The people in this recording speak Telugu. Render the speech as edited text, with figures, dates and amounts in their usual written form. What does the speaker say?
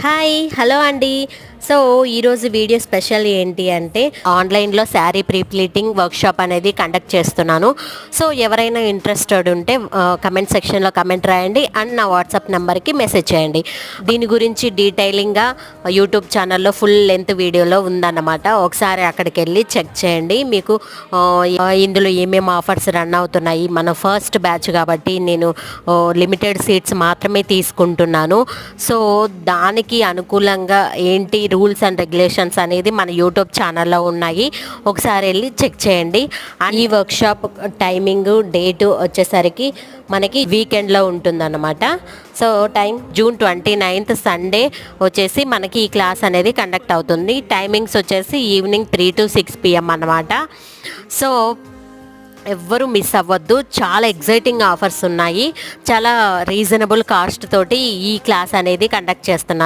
హాయ్ హలో అండి. సో ఈరోజు వీడియో స్పెషల్ ఏంటి అంటే ఆన్లైన్లో శారీ ప్రీ ప్లీటింగ్ వర్క్షాప్ అనేది కండక్ట్ చేస్తున్నాను. సో ఎవరైనా ఇంట్రెస్టెడ్ ఉంటే కమెంట్ సెక్షన్లో కమెంట్ రాయండి అండ్ నా వాట్సాప్ నెంబర్కి మెసేజ్ చేయండి. దీని గురించి డీటెయిలింగ్గా యూట్యూబ్ ఛానల్లో ఫుల్ లెంత్ వీడియోలో ఉందన్నమాట. ఒకసారి అక్కడికి వెళ్ళి చెక్ చేయండి. మీకు ఇందులో ఏమేమి ఆఫర్స్ రన్ అవుతున్నాయి. మన ఫస్ట్ బ్యాచ్ కాబట్టి నేను లిమిటెడ్ సీట్స్ మాత్రమే తీసుకుంటున్నాను. సో దానికి అనుకూలంగా ఏంటి రూల్స్ అండ్ రెగ్యులేషన్స్ అనేది మన యూట్యూబ్ ఛానల్లో ఉన్నాయి. ఒకసారి వెళ్ళి చెక్ చేయండి. అండ్ ఈ వర్క్షాప్ టైమింగ్ డేటు వచ్చేసరికి మనకి వీకెండ్లో ఉంటుందన్నమాట. సో టైం జూన్ 29 సండే వచ్చేసి మనకి ఈ క్లాస్ అనేది కండక్ట్ అవుతుంది. టైమింగ్స్ వచ్చేసి ఈవినింగ్ 3 to 6 PM అన్నమాట. సో ఎవ్వరూ మిస్ అవ్వద్దు. చాలా ఎగ్జైటింగ్ ఆఫర్స్ ఉన్నాయి. చాలా రీజనబుల్ కాస్ట్ తోటి ఈ క్లాస్ అనేది కండక్ట్ చేస్తున్నాను.